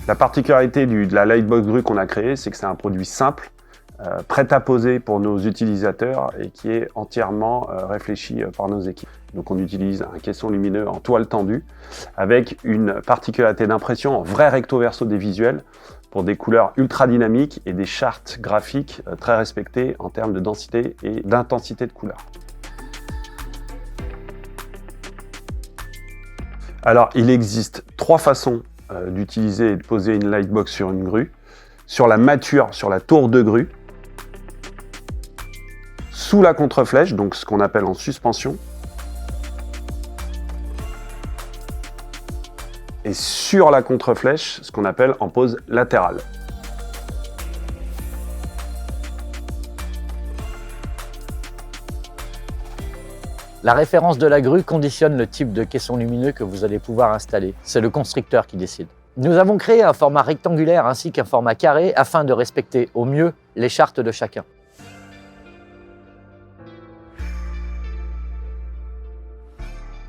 La particularité de la Lightbox Grue qu'on a créée, c'est que c'est un produit simple, prêt à poser pour nos utilisateurs et qui est entièrement réfléchi par nos équipes. Donc on utilise un caisson lumineux en toile tendue avec une particularité d'impression en vrai recto verso des visuels pour des couleurs ultra dynamiques et des chartes graphiques très respectées en termes de densité et d'intensité de couleurs. Alors il existe 3 façons d'utiliser et de poser une Lightbox sur une grue. Sur la mâture, sur la tour de grue, sous la contreflèche, donc ce qu'on appelle en suspension, et sur la contreflèche, ce qu'on appelle en pose latérale. La référence de la grue conditionne le type de caisson lumineux que vous allez pouvoir installer. C'est le constructeur qui décide. Nous avons créé un format rectangulaire ainsi qu'un format carré afin de respecter au mieux les chartes de chacun.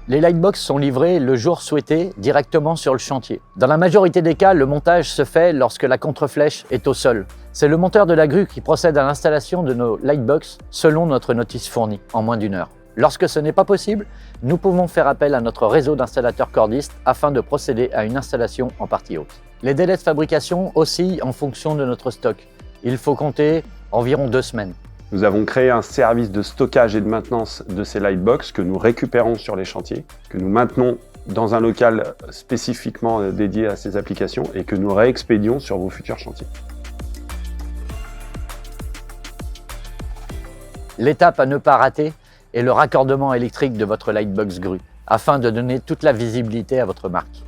Les Lightbox sont livrées le jour souhaité directement sur le chantier. Dans la majorité des cas, le montage se fait lorsque la contreflèche est au sol. C'est le monteur de la grue qui procède à l'installation de nos Lightbox selon notre notice fournie, en moins d'1 heure. Lorsque ce n'est pas possible, nous pouvons faire appel à notre réseau d'installateurs cordistes afin de procéder à une installation en partie haute. Les délais de fabrication oscillent en fonction de notre stock. Il faut compter environ 2 semaines. Nous avons créé un service de stockage et de maintenance de ces Lightbox que nous récupérons sur les chantiers, que nous maintenons dans un local spécifiquement dédié à ces applications et que nous réexpédions sur vos futurs chantiers. L'étape à ne pas rater est le raccordement électrique de votre Lightbox Grue, afin de donner toute la visibilité à votre marque.